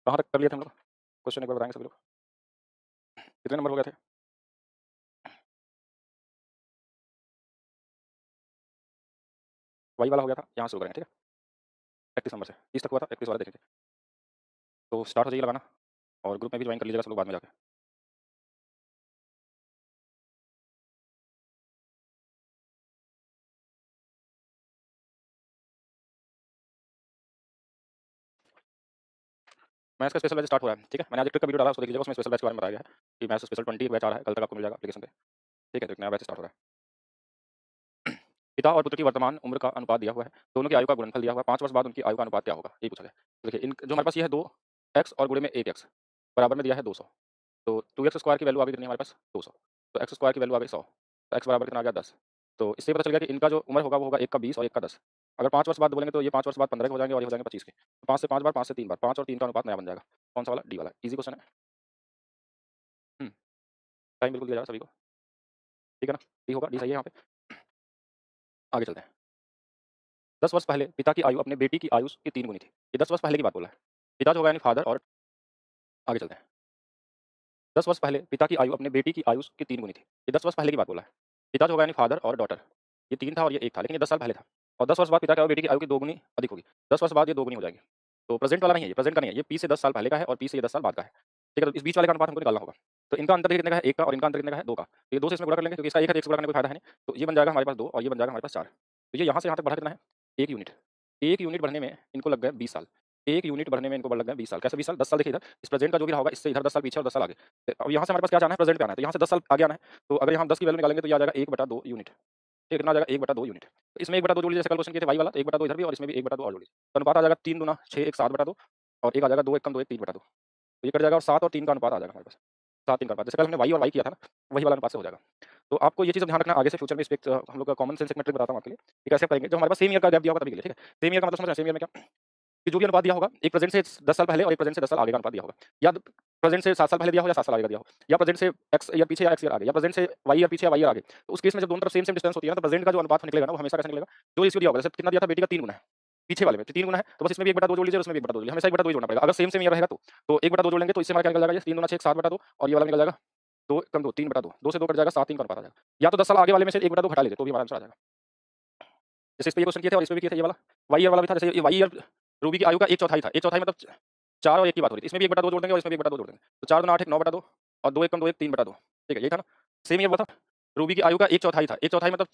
कहाँ तक कर लिए थे हम लोग? क्वेश्चन एक बार बताएँगे सभी लोग? कितने नंबर हो गए थे? वही वाला हो गया था, यहाँ शुरू करेंगे, ठीक है? 31 नंबर से, 30 तक हुआ था, 31 वाला देखेंगे। तो स्टार्ट हो जाइए लगाना और ग्रुप में भी जॉइन कर लीजिएगा सब लोग बाद में जाके। मैथ्स का स्पेशल बैच स्टार्ट हो रहा है, ठीक है? मैंने आज एक ट्रिक का वीडियो डाला, उसको देख लीजिएगा, उसमें स्पेशल बैच के बारे में बताया गया है कि मैथ्स स्पेशल 20 बैच आ रहा है, कल तक आपको मिल जाएगा एप्लीकेशन पे, ठीक है? तो एक नया बैच स्टार्ट हो रहा है। पिता और पुत्र की वर्तमान उम्र का अनुपात दिया हुआ है, दोनों की आयु का गुणनफल दिया हुआ है, 5 वर्ष बाद उनकी आयु का अनुपात क्या होगा? ये पूछा गया है। तो देखिए इन जो हमारे पास ये है 2x और गुणे में 1x बराबर में दिया है 200। तो 2x स्क्वायर की वैल्यू आ गई कितनी हमारे पास? 200। तो x स्क्वायर की वैल्यू आ गई 100। तो x बराबर कितना आ गया 10। तो इससे पता चल गया कि इनका जो उम्र होगा वो होगा 1 का 20 और 1 का 10। अगर 5 वर्ष बाद बोलेंगे तो ये 5 वर्ष बाद 15 के हो जाएंगे और ये हो जाएंगे 25 के। तो 5 से 5 बार, 5 से 3 बार, 5 और 3 का अनुपात नया बन जाएगा। कौन सा वाला? डी वाला। ईज़ी क्वेश्चन है। हुँ, टाइम बिल्कुल दिया जाएगा सभी को, ठीक है ना? डी होगा, डी सही है यहाँ पे। आगे चलते हैं। 10 वर्ष पहले पिता की आयु अपने बेटी की आयु की 3 गुनी थी। ये 10 वर्ष पहले की बात बोला है। पिता जो होगा यानी फादर और आगे चलते हैं। 10 वर्ष पहले पिता की आयु अपने बेटी की आयु की 3 गुनी थी। ये 10 वर्ष पहले की बात बोला है। पिता जो होगा यानी फादर और डॉटर। ये 3 था और ये 1 था, लेकिन ये 10 साल पहले था। और 10 वर्ष बाद पिता की आयु बेटी की आयु की 2 गुनी अधिक होगी। 10 वर्ष बाद ये 2 गुनी हो जाएगी। तो प्रेज़ेंट वाला नहीं है ये, प्रेज़ेंट का नहीं है। ये पी से 10 साल पहले का है और पी से ये 10 साल बाद का है। ठीक है? तो इस बीच वाले का अनुपात हमको निकालना होगा। तो इनका अंतर कितने का है? 1 का और इनका अंतर कितने का है? 2 का। तो ये 2 से इसमें गुणा कर लेंगे क्योंकि इसका 1 है तो 1 से गुणा करने में कोई फायदा है नहीं। तो ये बन जाएगा हमारे पास 2 और ये बन जाएगा हमारे पास 4। तो ये यहाँ से यहाँ तक बढ़ा कितना है? 1 यूनिट। 1 यूनिट बढ़ने में इनको लग गए 20 साल। 1 यूनिट बढ़ने में इनको लग गए 20 साल। कैसे 20 साल? 10 साल देखिए इधर, इस प्रेज़ेंट का जो भी रहा होगा इससे इधर 10 साल पीछे और 10 साल आगे। अब यहाँ से हमारे पास क्या जाना है? प्रेज़ेंट पे आना है। तो यहाँ से 10 साल आगे आना है। तो अगर यहाँ हम 10 की वैल्यू निकालेंगे तो ये आ जाएगा 1/2 यूनिट। ये कितना आ जाएगा? 1/2 यूनिट। तो इसमें 1/2 जोड़ लीजिए, जैसे कल क्वेश्चन किए थे y वाला, तो 1/2 इधर भी और इसमें भी 1/2 और जोड़ लीजिए। तो अनुपात आ जाएगा 3 दूना 6, 1 7/2 और 1 आ जाएगा 2 1 कम 2 1 3/2। तो ये कट जाएगा और 7 और 3 का अनुपात आ जाएगा हमारे पास। 7 3 का अनुपात, जैसे कल हमने y और y किया था ना, वही वाला अनुपात से हो जाएगा। तो आपको ये चीज़ ध्यान रखना आगे से फ्यूचर में, इस पे हम लोग का कॉमन सेंस एक मैं ट्रिक बताता हूँ आपके लिए कि कैसे करेंगे। जब हमारे पास सेम ईयर का गैप दिया होगा तभी के लिए, ठीक है? सेम ईयर का मतलब समझ रहे हैं? सेम ईयर में क्या कि जो भी अनुपात दिया होगा, एक प्रेज़ेंट से 10 साल पहले और एक प्रेज़ेंट से 10 साल आगे का अनुपात दिया होगा। या प्रेज़ेंट से 7 साल पहले दिया हो या 7 साल आगे का दिया हो, या प्रेज़ेंट से x ईयर पीछे या x ईयर आगे, या प्रेज़ेंट से y ईयर पीछे या y ईयर आगे। तो उस केस में जब दोनों तरफ सेम डिस्टेंस होती है ना, तो प्रेज़ेंट का जो अनुपात निकलेगा ना, वो हमेशा कैसे निकलेगा? जो रेशियो दिया होगा, जैसे कितना दिया था बेटी का 3 गुना है, पीछे वाले में 3 गुना है, तो बस इसमें भी 1/2 जोड़ लीजिए और उसमें भी 1/2 जोड़ लीजिए। हमेशा 1/2 ही जोड़ना पड़ेगा। अगर सेम ईयर रहेगा तो 1/2 जोड़ लेंगे तो इससे हमारा क्या निकल जाएगा? ये 3 दूना 6 7/2 और ये वाला निकल जाएगा 2 कम 2 3/2। 2 से 2 कट जाएगा, 7 3 का अनुपात आ जाएगा। या तो 10 साल आगे वाले में से 1/2 घटा लीजिए तो भी हमारा आंसर आ जाएगा। जैसे इस पे ये क्वेश्चन किए थे और इसमें भी किए थे ये वाला, y ईयर वाला भी था। जैसे ये y ईयर रूबी की आयु का 1/4 था। 1/4 मतलब 4 और 1 की बात हो रही थी। इसमें भी 1/2 जोड़ देंगे और इसमें भी 1/2 जोड़ देंगे। तो 4 दूना 8 1 9/2 और 2 1 कम 2 1 3/2। ठीक है, यही था ना? सेम ईयर बोला था। रूबी की आयु का 1/4 था। 1/4 मतलब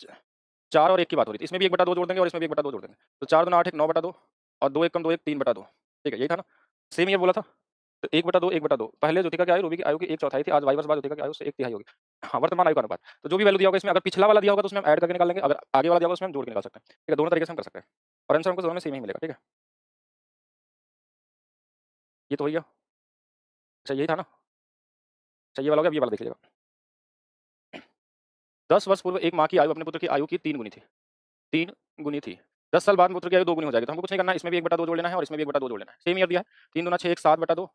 4 और 1 की बात हो रही थी। इसमें भी 1/2 जोड़ देंगे और इसमें भी 1/2 जोड़ देंगे। तो 4 दूना 8 1 9/2 और 2 1 कम 2 1 3/2। ठीक है, यही था ना? सेम ईयर बोला था। तो 1/2 1/2 पहले ज्योतिका की आयु रूबी की आयु की 1/4 थी। आज y वर्ष बाद ज्योतिका की आयु से 1/3 होगी। हाँ, वर्तमान आयु का अनुपात। तो जो भी वैल्यू दिया होगा इसमें, अगर पिछला वाला दिया होगा तो उसमें हम ऐड करके निकाल लेंगे, अगर आगे वाला दिया होगा उसमें हम जोड़ के निकाल सकते हैं। ठीक है, दोनों तरीके से हम कर सकते हैं और आंसर हमको दोनों में सेम ही मिलेगा। ठीक है, ये तो हो गया। अच्छा यही था ना? अच्छा ये वाला हो गया, अब ये वाला देख लीजिएगा। 10 वर्ष पूर्व एक माँ की आयु अपने पुत्र की आयु की 3 गुनी थी। 3 गुनी थी। 10 साल बाद पुत्र की आयु 2 गुनी हो जाएगी। तो हमको कुछ नहीं करना है, इसमें भी 1/2 जोड़ लेना है और इसमें भी 1/2 जोड़ लेना है। सेम ईयर दिया है। 3 दूना 6 1 7/2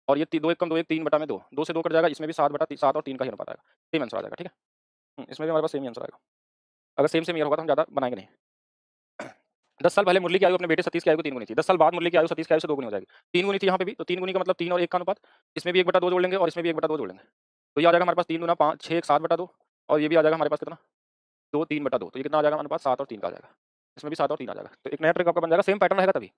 और ये 2 1 कम 2 1 3/2। 2 से 2 कट जाएगा, इसमें भी 7 और 3 का ही अनुपात आएगा। सेम आंसर आ जाएगा। ठीक है? इसमें भी हमारे पास सेम ही आंसर आएगा। अगर सेम ईयर होगा तो हम ज़्यादा बनाएँगे नहीं। 10 साल पहले मुरली की आयु अपने बेटे सतीश की आयु को 3 गुनी थी। 10 साल बाद मुरली की आयु सतीश की आयु से 2 गुनी हो जाएगी। 3 गुनी थी यहाँ पे भी, तो 3 गुनी का मतलब 3 और 1 का अनुपात। इसमें भी 1/2 जोड़ लेंगे और इसमें भी 1/2 जोड़ लेंगे। तो ये आ जाएगा हमारे पास 3 दूना 5 6 1 7/2 और ये भी आ जाएगा हमारे पास कितना? 2 3/2। तो ये कितना आ जाएगा हमारे पास? 7 और 3 का आ जाएगा। इसमें भी 7 और 3 आ जाएगा। तो एक नया ट्रिक आपका बन जाएगा, सेम पैटर्न रहेगा तभी।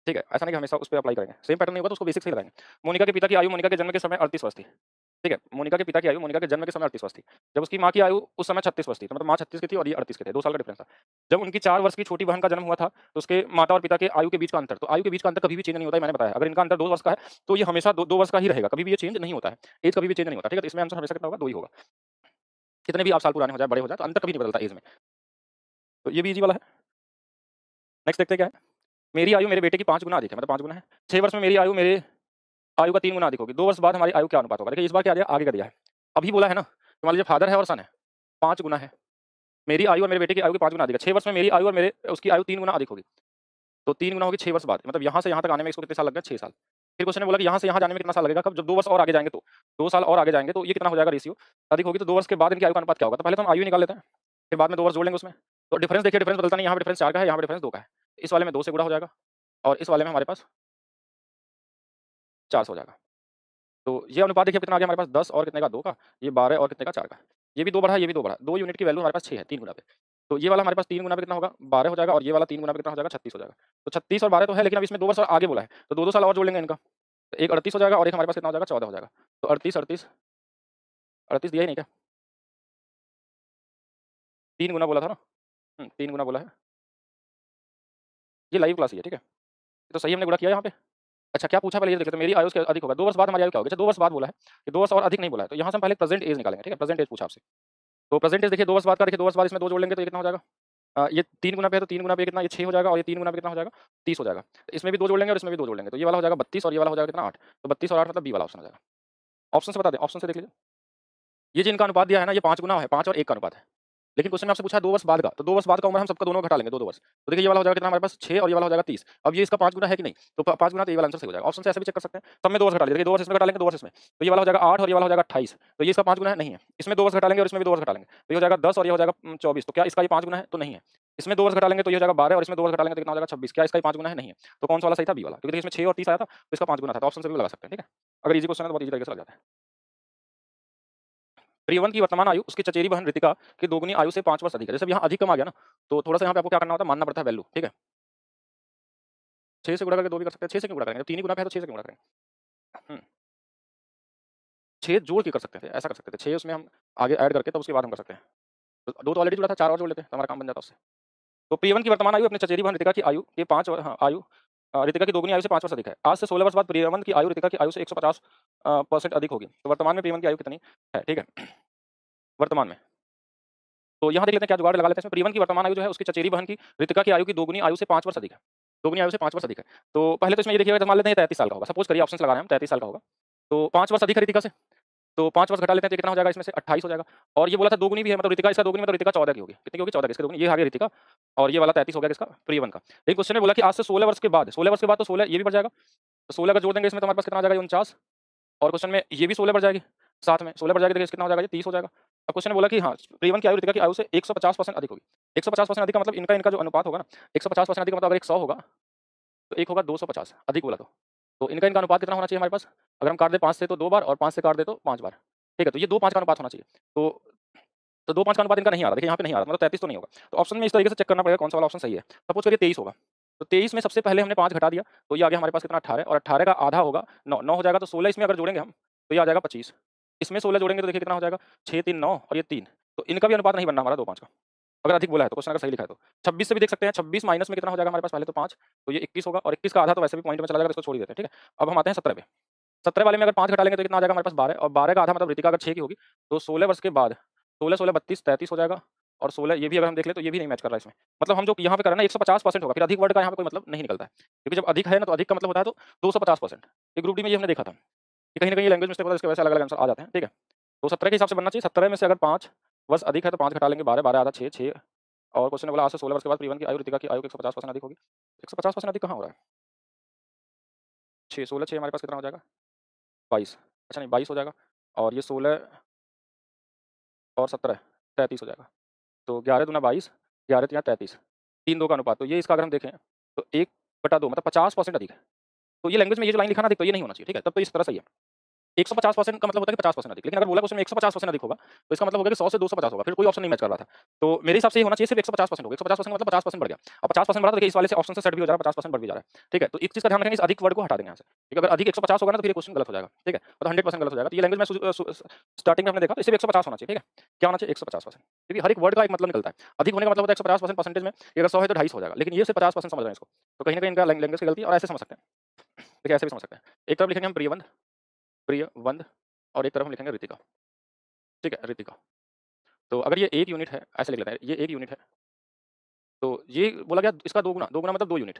ठीक है? ऐसा नहीं कि हमेशा उस पे अप्लाई करेंगे। सेम पैटर्न नहीं होगा तो उसको बेसिक से ही लगाएँगे। मोनिका के पिता की आयु मोनिका के जन्म के समय 38 वर्ष थी। ठीक है? मोनिका के पिता की आयु मोनिका के जन्म के समय 38 वर्ष थी। जब उसकी माँ की आयु उस समय 36 वर्ष थी। तो मतलब माँ 36 की थी और ये 38 के थे। 2 साल का डिफरेंस था। जब उनकी 4 वर्ष की छोटी बहन का जन्म हुआ था, तो उसके माता और पिता के आयु के बीच का अंतर, तो आयु के बीच का अंतर कभी भी चेंज नहीं होता है, मैंने बताया। अगर इनका अंतर 2 वर्ष का है, तो ये हमेशा 2 वर्ष का ही रहेगा, कभी भी ये चेंज नहीं होता है। ऐज कभी भी चेंज नहीं होता। ठीक है? तो इसमें आंसर हमेशा कितना होगा? 2 ही होगा। कितने भी आप साल पुराने हो जाए, बड़े हो जाए, तो अंतर कभी नहीं बदलता ऐज में। तो ये भी ईज़ी वाला है। नेक्स्ट देखते हैं क्या है? मेरी आयु मेरे बेटे की 5 गुना अधिक है, मतलब 5 गुना है। 6 वर्ष में मेरी आयु मेरे आयु का 3 गुना अधिक होगी। 2 वर्ष बाद हमारी आयु क्या अनुपात होगा? देखिए इस बार क्या दिया? आगे का दिया है। अभी बोला है ना, तो मान लीजिए फादर है और सन है, 5 गुना है। मेरी आयु और मेरे बेटे की आयु के 5 गुना अधिक है। 6 वर्ष में मेरी आयु और मेरे उसकी आयु 3 गुना अधिक होगी। तो 3 गुना होगी 6 वर्ष बाद। मतलब यहाँ से यहाँ तक आने में इसको कितने साल लग गए? 6 साल। फिर क्वेश्चन ने बोला कि यहाँ से यहाँ जाने में कितना साल लगेगा? कब? जब 2 वर्ष और आगे जाएँगे तो। 2 साल और आगे जाएँगे तो ये कितना हो जाएगा रेशियो? अधिक होगी, तो 2 वर्ष के बाद इनकी आयु का अनुपात क्या होगा? तो पहले तो हम आयु निकाल लेते हैं, फिर बाद में 2 वर्ष जोड़ लेंगे उसमें। तो डिफरेंस देखिए, डिफरेंस बदलता नहीं, यहाँ पे डिफरेंस 4 का है, यहाँ पे डिफरेंस 2 का है। इस वाले में 2 से गुणा हो जाएगा और इस वाले में हमारे पास 400 हो जाएगा। तो ये अनुपात देखिए कितना आ गया हमारे पास 10 और कितने का 2 का, ये 12 और कितने का 4 का। ये भी 2 बढ़ा, ये भी 2 बढ़ा। 2 यूनिट की वैल्यू हमारे पास 6 है 3 गुना पे। तो ये वाला हमारे पास 3 गुना पे कितना होगा 12 हो जाएगा और ये वाला 3 गुना पे कितना हो जाएगा 36 हो जाएगा। तो 36 और 12 तो है, लेकिन अब इसमें 2 वर्ष और आगे बोला है, तो 2-2 साल और जोड़ लेंगे इनका। तो एक 38 हो जाएगा और एक हमारे पास कितना हो जाएगा 14 हो जाएगा। तो 38 दिया ही नहीं क्या? 3 गुना बोला था ना? 3 गुना बोला है। ये लाइव क्लास ही है, ठीक है? तो सही हमने गुणा किया यहाँ पे। अच्छा क्या पूछा पहले ये देख लेते हैं, मेरी आयु से अधिक होगा। 2 वर्ष बाद हमारी आयु क्या होगी? अच्छा 2 वर्ष बाद बोला है कि 2 वर्ष और अधिक नहीं बोला है। तो यहाँ से हम पहले प्रेजेंट एज निकालेंगे, ठीक है? प्रेजेंट एज पूछा आपसे। तो प्रेजेंट एज देखिए 2 वर्ष बाद का, देखिए 2 वर्ष बाद इसमें 2 जोड़ लेंगे तो ये कितना हो जाएगा? ये 3 गुना पे है तो 3 गुना पे कितना, ये 6 हो जाएगा और ये 3 गुना पे कितना हो जाएगा? 30 हो जाएगा। तो इसमें भी 2 जोड़ लेंगे और इसमें भी 2 जोड़ लेंगे तो ये वाला हो जाएगा 32 और ये वाला हो जाएगा कितना 8। तो 32 और 8 मतलब बी वाला ऑप्शन हो जाएगा। ऑप्शन से बता दें, ऑप्शन से देख लीजिए। ये जो इनका अनुपात दिया है ना, ये 5 गुना है, 5 और 1 का अनुपात है। लेकिन क्वेश्चन में आपसे पूछा है 2 वर्ष बाद का, तो 2 वर्ष बाद का उम्र हम सबका दोनों घटा लेंगे, 2-2 वर्ष। तो देखिए ये वाला हो जाएगा कितना हमारे पास 6 और ये वाला हो जाएगा 30। अब ये इसका 5 गुना है कि नहीं? तो 5 गुना तो ये वाला आंसर सही हो जाएगा। ऑप्शन से ऐसे भी चेक कर सकते हैं। सब में 2 वर्ष घटा लीजिए, 2 वर्ष इसमें घटा लेंगे, 2 वर्ष इसमें। तो ये वाला हो जाएगा 8 और ये वाला हो जाएगा 28। तो ये इसका 5 गुना है? नहीं है। इसमें 2 वर्ष घटा लेंगे और इसमें भी 2 वर्ष घटा लेंगे। तो ये हो जाएगा 10 और ये हो जाएगा 24। तो क्या इसका ये 5 गुना है? तो नहीं है। इसमें 2 वर्ष घटा लेंगे तो ये हो जाएगा 12 और इसमें 2 वर्ष घटा लेंगे तो कितना हो जाएगा 26। क्या इसका ये 5 गुना है? नहीं है। तो कौन सा वाला सही था? बी वाला, क्योंकि देखिए इसमें 6 और 30 आया था तो इसका 5 गुना था। तो ऑप्शन से भी लगा सकते हैं, ठीक है? अगर ईजी क्वेश्चन है तो बहुत ईजी तरीके से लग जाता है। प्रियवन की वर्तमान आयु उसकी चचेरी बहन रितिका की दोगुनी आयु से 5 वर्ष अधिक है। जैसे यहाँ अधिक कम आ गया ना, तो थोड़ा सा यहाँ पे आपको क्या करना होता है, मानना पड़ता है वैल्यू, ठीक है? 6 से गुणा करके 2 भी कर सकते हैं। 6 से क्यों गुणा करेंगे? 3 ही गुना पे है तो 6 से क्यों गुणा करेंगे? 6 जोड़ के कर सकते थे, ऐसा कर सकते थे। 6 उसमें हम आगे ऐड करके तब उसके बाद हम कर सकते हैं। तो 2 तो ऑलरेडी जुड़ा था, 4 और जोड़ लेते हैं तो हमारा काम बन जाता उससे। तो प्रियवन की वर्तमान आयु अपनी चचेरी बहन रितिका की आयु के 5 आयु रितिका की दोगुनी आयु से 5 वर्ष अधिक है। आज से 16 वर्ष बाद प्रियवन की आयु रितिका की आयु से 150% अधिक होगी। तो वर्तमान में प्रियवन की आयु कितनी है? ठीक है? वर्तमान में। तो यहाँ देख लेते हैं क्या जुगाड़ लगा लेते हैं इसमें। प्रियवन की वर्तमान आयु जो है उसकी चचेरी बहन की रितिका की आयु की दोगुनी आयु से 5 वर्ष अधिक है। दोगुनी आयु से 5 वर्ष अधिक है। तो पहले तो इसमें ये देखिएगा, मान लेते हैं 33 साल का होगा। सपोज करिए ऑप्शंस लगा रहे हैं हम, 33 साल का होगा। तो 5 वर्ष अधिक है रितिका से, तो 5 वर्ष घटा लेते हैं तो कितना हो जाएगा इसमें से 28 हो जाएगा। और ये बोला था दोगुनी भी है, मतलब रितिका इसका दोगुनी, मतलब रितिका 14 की होगी। कितनी की होगी? 14 की। इसका दोगुनी ये आ गया रितिका और ये वाला 33 हो गया किसका? प्रियवन का। लेकिन क्वेश्चन में बोला कि आज से 16 वर्ष के बाद, 16 वर्ष के बाद तो 16 ये भी बढ़ जाएगा। तो 16 का जोड़ देंगे इसमें तो हमारे पास कितना आ जाएगा? 49। और क्वेश्चन में ये भी 16 बढ़ जाएगी, साथ में 16 बढ़ जाएगी, देखिए कितना हो जाएगा? ये 30 हो जाएगा। अब क्वेश्चन में बोला कि हाँ प्रियवन की आयु रितिका की आयु से 150% अधिक होगी। 150% अधिक का मतलब इनका जो अनुपात होगा ना, 150% अधिक का मतलब अगर एक 100 होगा तो एक होगा 250 अधिक बोला तो इनका अनुपात कितना होना चाहिए हमारे पास? अगर हम काट दे 5 से तो 2 बार और 5 से काट दे तो 5 बार, ठीक है? तो ये 2-5 का अनुपात होना चाहिए। तो 2-5 का अनुपात इनका नहीं आ रहा, देखिए यहाँ पे नहीं आ रहा, मतलब 33 तो नहीं होगा। तो ऑप्शन में इस तरीके से चेक करना पड़ेगा कौन सा वाला ऑप्शन सही है। सपोज करिए 23 होगा, तो 23 में सबसे पहले हमने 5 घटा दिया तो ये आ गया हमारे पास कितना? 18 और 18 का आधा होगा 9, 9 हो जाएगा। तो 16 इसमें अगर जोड़ेंगे हम तो ये आ जाएगा 25। इसमें 16 जोड़ेंगे तो देखिए कितना हो जाएगा? 6 3 9 और ये 3। तो इनका भी अनुपात नहीं बनना हमारा 2-5 का, अगर अधिक बोला है तो। क्वेश्चन अगर सही लिखा है तो 26 से भी देख सकते हैं। 26 माइनस में कितना हो जाएगा हमारे पास? पहले तो 5, तो ये 21 होगा और 21 का आधा तो वैसे भी पॉइंट में चला जाएगा, इसको छोड़ ही देते हैं, ठीक है? अब हम आते हैं 17 पे। 17 वाले में अगर 5 घटा लेंगे तो कितना आ जाएगा हमारे पास? 12 और 12 का आधा मतलब रितिका अगर 6 की होगी तो 16 वर्ष के बाद 16 16 32 33 हो जाएगा। और 16 ये भी अगर हम देख ले तो ये भी नहीं मैच कर रहा है इसमें। मतलब हम जो यहाँ पे कर रहे हैं ना 150% होगा, फिर अधिक वर्ड का यहाँ पे कोई मतलब नहीं निकलता है, क्योंकि जब अधिक है ना तो अधिक का मतलब होता है तो 250%। ये ग्रुप डी में ये हमने देखा था कि कहीं ना कहीं लैंग्वेज मिस्टेक होता है, इसके वजह से अलग अलग आंसर आ जाते हैं, ठीक है? तो 17 के हिसाब से बनना चाहिए। 17 में से अगर 5 वर्ष अधिक है तो 5 घटा लेंगे, 12 12 आधा 6 6। और क्वेश्चन ने बोला आज से 16 वर्ष के बाद प्रियवन की आयु रितिका की आयु के 150% अधिक होगी। 150% अधिक कहाँ हो रहा है? 6 16 6 हमारे पास कितना हो जाएगा? 22। अच्छा नहीं 22 हो जाएगा और ये 16 और 17 33 हो जाएगा। तो 11 दूना 22, 11 तिया 33, 3-2 का अनुपात। तो ये इसका अगर हम देखें तो 1/2 मतलब 50% अधिक है। तो ये लैंग्वेज में ये जो लाइन लिखा ना अधिक, तो ये नहीं होना चाहिए, ठीक है? तब तो इस तरह सही है। 150% का मतलब होता है कि 50% अधिक। लेकिन अगर बोला क्वेश्चन में 150% अधिक होगा तो इसका मतलब होगा कि 100 से 250 होगा, फिर कोई ऑप्शन नहीं मैच कर रहा था। तो मेरे हिसाब से ये होना चाहिए सिर्फ 150% होगा। 150% मतलब 50% बढ़ गया। अब 50% बढ़ा तो देखिए इस वाले से ऑप्शन से सेट भी हो जा रहा है, 50% बढ़ भी जा रहा है, ठीक है? तो एक चीज़ का ध्यान रखेंगे, इस अधिक वर्ड को हटा देंगे यहाँ से, ठीक है? अगर अधिक 150 होगा ना तो फिर ये क्वेश्चन गलत हो जाएगा, ठीक है? मतलब 100% गलत हो जाएगा। तो ये लैंग्वेज में स्टार्टिंग में हमने देखा तो सिर्फ 150 होना चाहिए, ठीक है? क्या होना चाहिए? 150%, क्योंकि हर एक वर्ड का एक मतलब निकलता है। अधिक होने का मतलब होता है 150% परसेंटेज में, अगर 100 है तो 250 हो जाएगा, लेकिन ये सिर्फ 50% समझ रहे हैं इसको। तो कहीं ना कहीं इनका लैंग्वेज की गलती है और ऐसे समझ सकते हैं, ठीक है? ऐसे भी समझ सकते हैं। एक तरफ लिखेंगे हम प्रियवंद और एक तरफ हम लिखेंगे रितिका, ठीक है? रितिका। तो अगर ये 1 यूनिट है, ऐसे लिख लेते हैं, ये 1 यूनिट है, तो ये बोला गया इसका 2 गुना मतलब 2 यूनिट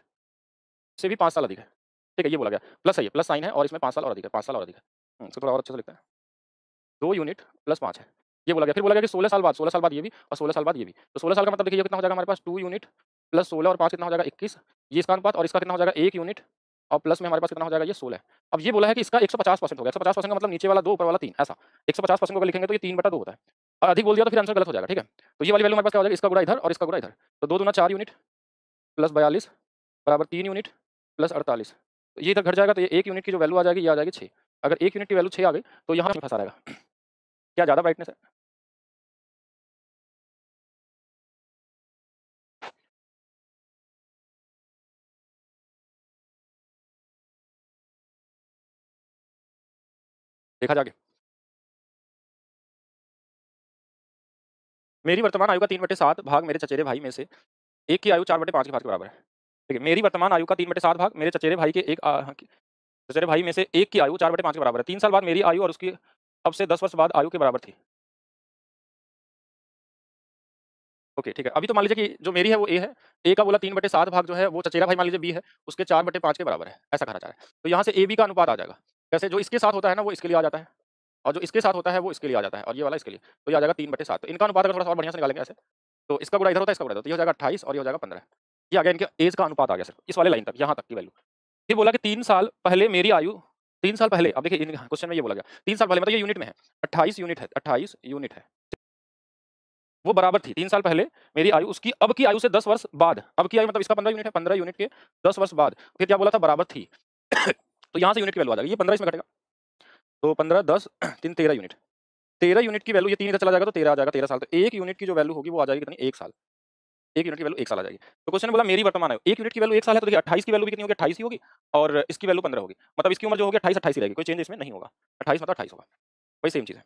से भी 5 साल अधिक है, ठीक है? ये बोला गया, प्लस है ये, प्लस साइन है और इसमें 5 साल और अधिक है, 5 साल और अधिक है। इसको थोड़ा और अच्छे से लिखते हैं, 2 यूनिट प्लस 5 है, ये बोला गया। फिर बोला गया कि 16 साल बाद, 16 साल बाद ये भी और 16 साल बाद ये भी। तो 16 साल का मतलब देखिए ये कितना हो जाएगा हमारे पास? 2 यूनिट प्लस 16 और 5 कितना हो जाएगा? 21। ये इसका अनुपात और इसका कितना हो जाएगा? 1 यूनिट और प्लस में हमारे पास कितना हो जाएगा? ये 16। अब ये बोला है कि इसका 150% हो गया। 150% का मतलब नीचे वाला 2 ऊपर वाला 3, ऐसा। 150% को अगर लिखेंगे तो ये 3/2 होता है। और अधिक बोल दिया तो फिर आंसर गलत हो जाएगा, ठीक है? तो ये वाली वैल्यू हमारे पास क्या हो जाएगी? इसका गुणा इधर और इसका गुणा इधर। तो 2 दूना 4 यूनिट प्लस 42 बराबर 3 यूनिट प्लस 48। तो ये इधर घट जाएगा, तो ये 1 यूनिट की जो वैल्यू आ जाएगी ये आ जाएगी 6। अगर 1 यूनिट की वैल्यू 6 आ गई तो यहाँ फँसा रहेगा। क्या ज़्यादा ब्राइटनेस है? देखा जाके। मेरी वर्तमान आयु का 3/7 भाग मेरे चचेरे भाई में से एक की आयु 4/5 के भाग के बराबर है। ठीक है, मेरी वर्तमान आयु का 3/7 भाग मेरे चचेरे भाई के चचेरे भाई में से एक की आयु 4/5 के बराबर है। 3 साल बाद मेरी आयु और उसकी अब से 10 वर्ष बाद आयु के बराबर थी। ओके, ठीक है। अभी तो मान लीजिए कि जो मेरी है वो ए है। ए का बोला 3/7 भाग जो है वो चचेरा भाई मान लीजिए बी है, उसके 4/5 के बराबर है। ऐसा कहना चाह रहा है। तो यहाँ से ए बी का अनुपात आ जाएगा। कैसे? जो इसके साथ होता है ना वो इसके लिए आ जाता है, और जो इसके साथ होता है वो इसके लिए आ जाता है, और ये वाला इसके लिए। तो ये आ जाएगा 3/7। तो इनका अनुपात अगर थोड़ा-सा और बढ़िया से निकालेंगे ऐसे, तो इसका गुणा इधर होता है, इसका गुणा इधर, तो ये हो जाएगा 28 और ये हो जाएगा 15। ये आ गया इनके एज का अनुपात आ गया सिर्फ, इस वाले लाइन तक, यहाँ तक की वैल्यू। फिर बोला कि 3 साल पहले मेरी आयु 3 साल पहले, अब देखिए इन क्वेश्चन में ये बोला गया 3 साल पहले मतलब ये यूनिट में है, 28 यूनिट है, 28 यूनिट है। वो बराबर थी 3 साल पहले मेरी आयु उसकी अब की आयु से 10 वर्ष बाद। अब की आयु मतलब इसका 15 यूनिट है, 15 यूनिट के 10 वर्ष बाद। फिर क्या बोला था? बराबर थी। तो यहाँ से यूनिट की वैल्यू आ जाएगी, ये 15 इसमें घटेगा, तो 15 10 3 13 यूनिट। 13 यूनिट की वैल्यू, ये 3 इधर चला जाएगा तो 13 आ जाएगा, 13 साल। तो 1 यूनिट की जो वैल्यू होगी वो आ जाएगी कितनी? 1 साल। 1 यूनिट की वैल्यू 1 साल आ जाएगी। तो क्वेश्चन ने बोला मेरी वर्तमान आयु, 1 यूनिट की वैल्यू 1 साल है, तो देखिए 28 की वैल्यू भी कितनी होगी? 28 ही होगी, और इसकी वैल्यू 15 होगी। मतलब इसकी उम्र जो होगी 28 28 ही रहेगी, कोई चेंज इसमें नहीं होगा। 28 मतलब 28 होगा, वही सेम चीज़ है।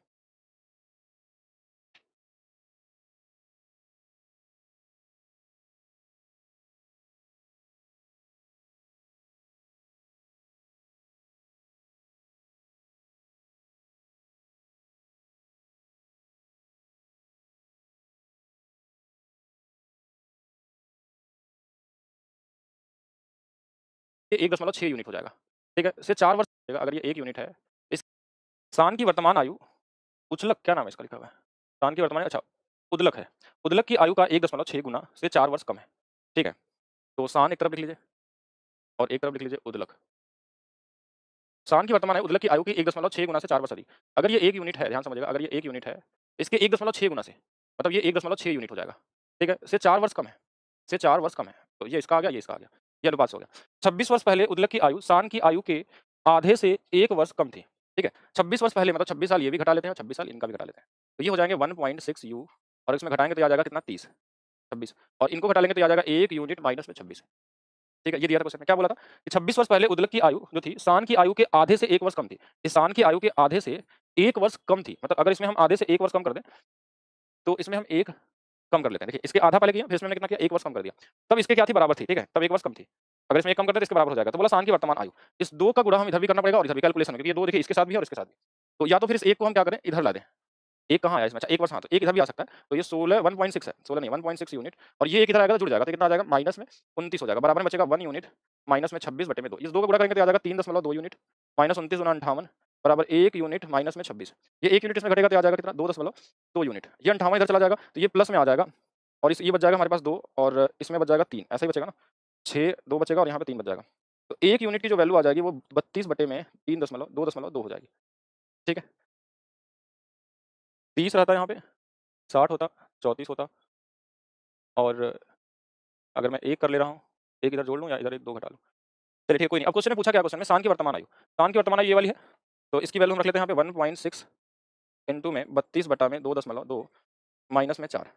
ये 1.6 यूनिट हो जाएगा, ठीक है? इससे 4 वर्ष अगर ये 1 यूनिट है, इस इंसान की वर्तमान आयु, उछलक क्या नाम है इसका लिखा हुआ है? इंसान की वर्तमान, अच्छा उदलक है। उदलक की आयु का 1.6 गुना से 4 वर्ष कम है, ठीक है? तो सान एक तरफ लिख लीजिए और एक तरफ लिख लीजिए उदलक। सान की वर्तमान आयु, उदलक की आयु की 1.6 गुना से 4 वर्ष अधिक। अगर ये 1 यूनिट है, ध्यान समझिएगा, अगर ये 1 यूनिट है, इसके 1.6 गुना से, मतलब ये 1.6 यूनिट हो जाएगा, ठीक है? इससे 4 वर्ष कम है, इससे 4 वर्ष कम है। तो ये इसका आ गया, ये इसका आ गया। ये अनुपात से हो गया। 26 वर्ष पहले उदलक की आयु सान की आयु के आधे से 1 वर्ष कम थी, ठीक है? 26 वर्ष पहले मतलब 26 साल ये भी घटा लेते हैं और 26 साल इनका भी घटा लेते हैं। तो ये हो जाएंगे 1.6 यू, और इसमें घटाएँगे तो ये आ जाएगा कितना? 30, 26, और इनको घटा लेंगे तो ये आ जाएगा 1 यूनिट माइनस में 26। ठीक है, ये दिया था क्वेश्चन में। क्या बोला था कि 26 वर्ष पहले उदलक की आयु जो थी सान की आयु के आधे से 1 वर्ष कम थी। इस सान की आयु के आधे से 1 वर्ष कम थी, मतलब अगर इसमें हम आधे से 1 वर्ष कम कर दें, तो इसमें हम 1 कम कर लेते हैं। देखिए इसके आधा पहले किया, फिर इसमें हमने कितना किया? 1 वर्ष कम कर दिया। तब इसके क्या थी? बराबर थी, ठीक है? तब 1 वर्ष कम थी। अगर इसमें 1 कम कर दें तो इसके बराबर हो जाएगा। तो बोला सान की वर्तमान आयु। इस 2 का गुणा हम इधर भी करना पड़ेगा और इधर भी कैलकुलेशन में, क्योंकि ये 2 देखिए इसके साथ भी है और इसके साथ भी। तो या तो फिर इस 1 को हम क्या करें? इधर ला दें। 1 कहाँ आया इसमें? अच्छा 1 वर्ष, हाँ, तो 1 इधर भी आ सकता है। तो ये 16 1.6 है, 16 नहीं 1.6 यूनिट, और ये 1 इधर आएगा तो जुड़ जाएगा, तो कितना आ जाएगा? माइनस में 29 हो जाएगा। बराबर में बचेगा 1 यूनिट माइनस में 26/2। इस 2 को गुणा करेंगे तो आ जाएगा 3.2 यूनिट माइनस 29 गुना 58 बराबर 1 यूनिट माइनस में 26। ये 1 यूनिट इसमें घटेगा तो आ जाएगा कितना? 2.2 यूनिट। ये 58 इधर चला जाएगा तो ये प्लस में आ जाएगा, और इस ये बच जाएगा हमारे पास 2, और इसमें बच जाएगा 3, ऐसा ही बचेगा ना? 6 2 बचेगा और यहाँ पे 3 बच जाएगा। तो 1 यूनिट की जो वैल्यू आ जाएगी वो 32 बटे में 3.2 हो जाएगी, ठीक है? 30 रहता है यहाँ पे, 60 होता, 34 होता, और अगर मैं 1 कर ले रहा हूँ, 1 इधर जोड़ लूँ या इधर 1 2 घटा लूँ? चलिए ठीक है, कोई नहीं। अब क्वेश्चन में पूछा क्या? क्वेश्चन में सान की वर्तमान आयु। सान की वर्तमान आयु ये वाली है, तो इसकी वैल्यू हम रख लेते हैं यहाँ पे 1.6 इंटू में 32 बटा में 2.2 माइनस में 4।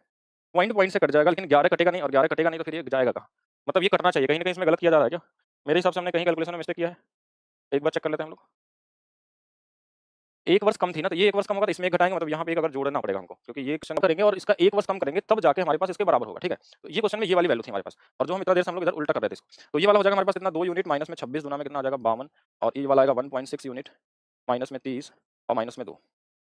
पॉइंट से कट जाएगा, लेकिन 11 कटेगा नहीं, और 11 कटेगा नहीं तो फिर ये जाएगा कहाँ? मतलब ये कटना चाहिए, कहीं न कहीं इसमें गलत किया जा रहा है क्या? मेरे हिसाब से हमने कहीं कैलकुलेशन में मिस्टेक किया है। एक बार चेक कर लेते हैं हम लोग। 1 वर्ष कम थी ना, तो ये 1 वर्ष कम होगा तो इसमें 1 घटाएँगे, मतलब यहाँ पे 1 अगर जोड़ना पड़ेगा हमको, क्योंकि ये क्वेश्चन करेंगे और इसका 1 वर्ष कम करेंगे तब जाके हमारे पास इसके बराबर होगा, ठीक है? तो ये क्वेश्चन में ये वाली वैल्यू थी हमारे पास, और जो हम इतना देर से हम लोग इधर उल्टा कर रहे थे इसको। तो ये वाला हो जाएगा हमारे पास कितना? 2 यूनिट माइनस में 26 गुना में कितना आ जाएगा? 52, और ये वाला आएगा 1.6 यूनिट माइनस में 30 और माइनस में 2।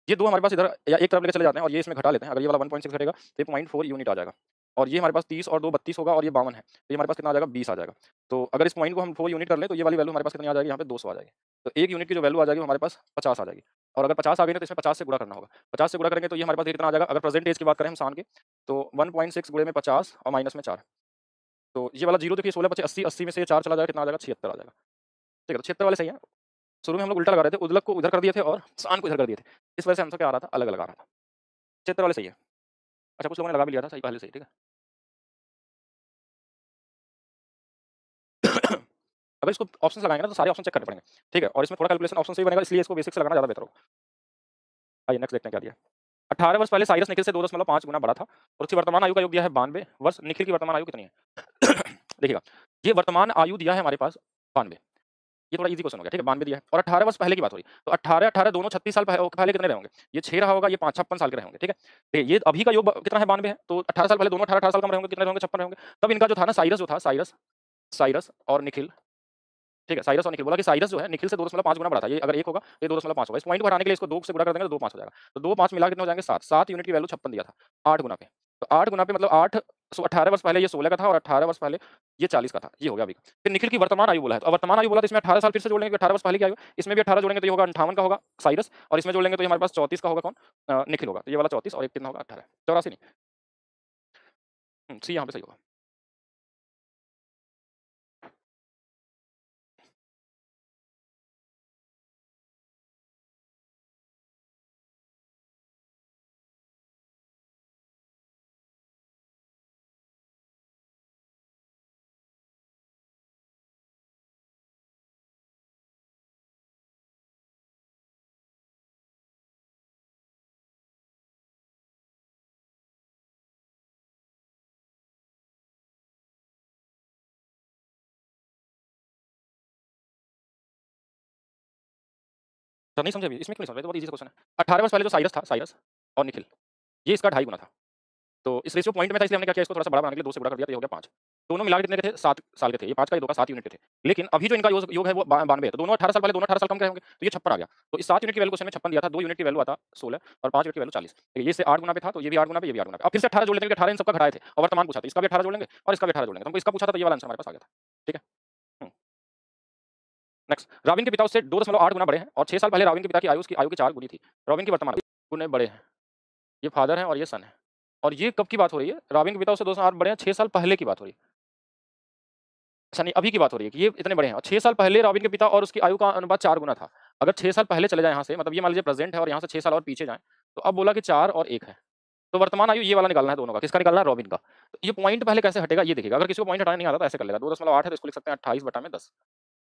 ये 2 हमारे पास इधर या एक तरफ लेके चले जाते हैं और ये इसमें घटा लेते हैं। अगर ये वाला 1.6 घटेगा तो ये 0.4 यूनिट आ जाएगा, और ये हमारे पास 30 और 2 32 होगा, और ये 52 है, तो ये हमारे पास कितना आ जाएगा? 20 आ जाएगा। तो अगर इस पॉइंट को हम 4 यूनिट कर लें तो ये वाली वैल्यू हमारे पास कितनी आ जाएगी? यहाँ पे 200 आ जाएगी। तो 1 यूनिट की जो वैल्यू आ जाएगी वो हमारे पास 50 आ जाएगी, और अगर 50 आ गई ना तो इसमें 50 से गुणा करना होगा। 50 से गुणा करेंगे तो ये हमारे पास ये कितना आ जाएगा? अगर प्रेजेंट एज की बात करें हम सान के, तो 1.6 गुणे में 50 और माइनस में 4, तो ये वाला 0 देखिए 16 25 80, 80 में से ये 4 चला जाएगा, कितना आ जाएगा? 76 आ जाएगा, ठीक है? तो 76 वाले सही है। शुरू में हम लोग उल्टा लगा रहे थे, उदलक को उधर कर दिए थे और सान को इधर कर दिए थे, इस वजह से आंसर क्या आ रहा था? अलग-अलग आ रहा था। 76 वाले सही है। अच्छा, कुछ लोगों ने लगा भी लिया था सही पहले से ही, ठीक है? अगर इसको ऑप्शन लगाएंगे ना तो सारे ऑप्शन चेक करने पड़ेंगे, ठीक है, और इसमें थोड़ा कैलकुलेशन ऑप्शन से ही बनेगा, इसलिए इसको बेसिक से लगाना ज़्यादा बेहतर होगा। आइए नेक्स्ट देखते हैं क्या दिया। 18 वर्ष पहले साइरस निखिल से 2.5 गुना बड़ा था और उसकी वर्तमान आयु का योग दिया है 92 वर्ष। निखिल की वर्तमान आयु कितनी है? देखिएगा, ये वर्तमान आयु दिया है हमारे पास 92, ये थोड़ा ईजी क्वेश्चन हो गया, ठीक है, 92 दिया है और 18 वर्ष पहले की बात हो रही है, तो 18 दोनों 36 साल पहले कितने रहे होंगे? ये 6 रहा होगा, ये 5-56 साल के रहे होंगे, ठीक है। देखिए ये अभी का योग कितना है? 92 है, तो 18 साल पहले दोनों 18 साल कम रहे होंगे, कितने रहे होंगे? 56 रहे होंगे। तब इनका जो था ना साइरस, जो था साइरस और निखिल, ठीक है, साइरस और निखिल, बोला कि साइरस जो है निखिल से 2.5 गुना बड़ा था। ये अगर 1 होगा तो ये 2.5 होगा। इस पॉइंट को हटाने के लिए इसको 2 से गुणा कर देंगे तो 2 5 हो जाएगा, तो 2 5 मिला के कितने हो जाएंगे? 7। 7 यूनिट की वैल्यू 56 दिया था 8 गुना पे, तो 8 गुना पे मतलब 8, 18 वर्ष पहले ये 16 का था और 18 वर्ष पहले ये 40 का था, ये हो गया अभी। फिर निखिल की वर्तमान आयु बोला है, तो वर्तमान आयु बोला तो इसमें 18 साल फिर से जोड़ लेंगे, 18 वर्ष पहले की आयु, इसमें भी 18 जोड़ेंगे तो ये होगा 58 का होगा साइरस, और इसमें जोड़ लेंगे तो ये हमारे पास 34 का होगा कौन? निखिल होगा, तो ये वाला 34 और एक कितना होगा? 18, 84 नहीं, सी यहाँ पे सही होगा। सर नहीं समझे अभी, इसमें क्यों नहीं समझे? तो बहुत ईजी क्वेश्चन है। 18 वर्ष पहले जो साइरस था, साइरस और निखिल, ये इसका 2.5 गुना था, तो इस रेशियो पॉइंट में था, इसलिए हमने क्या किया, इसको थोड़ा सा बड़ा बनाने के लिए 2 से गुणा कर दिया, तो ये हो गया 5। दोनों मिला के कितने के थे? 7 साल के थे, ये 5 का, ये 2 का, 7 यूनिट के थे। लेकिन अभी जो इनका योग है वो 92 है, तो दोनों 18 साल पहले दोनों 18 साल कम के होंगे, तो ये 56 आ गया। तो इस 7 यूनिट की वैल्यू क्वेश्चन में 56 दिया था, 2 यूनिट की वैल्यू आता 16 और 5 यूनिट की वैल्यू 40। ये इससे 8 गुना पे था, तो ये भी 8 गुना पे, ये भी 8 गुना पे। अब फिर से 18 जोड़ लेते हैं, 18 इन सबका घटाए थे और वर्तमान पूछा, तो इसका भी 18 जोड़ लेंगे और इसका भी 18 जोड़ लेंगे, तो हमको इसका पूछा था, तो ये वाला आंसर हमारे पास आ गया था, ठीक है। नेक्स्ट, रॉबिन के पिता उससे 2.8 गुना बड़े हैं और 6 साल पहले रॉबिन के पिता की आयु उसकी आयु के 4 गुनी थी। रॉबिन की वर्तमान गुने बड़े हैं, ये फादर हैं और ये सन है, और ये कब की बात हो रही है? रॉबिन के पिता उससे 2.8 बड़े हैं, 6 साल पहले की बात हो रही है। अच्छा नहीं, अभी की बात हो रही है कि ये इतने बड़े हैं, और 6 साल पहले रॉबिन के पिता और उसकी आयु का अनुपात 4 गुना था। अगर 6 साल पहले चले जाए यहाँ से, मतलब ये मान लीजिए प्रेजेंट है और यहाँ से 6 साल और पीछे जाएं, तो अब बोला कि 4 और 1 है, तो वर्तमान आयु ये वाला निकालना है दोनों का। किसका निकालना है? रॉबिन का। तो ये पॉइंट पहले कैसे हटेगा ये देखिएगा। अगर किसी को पॉइंट हटाना नहीं आता तो ऐसे कर लेगा, 2.8 है तो इसको लिख सकते हैं 28/10,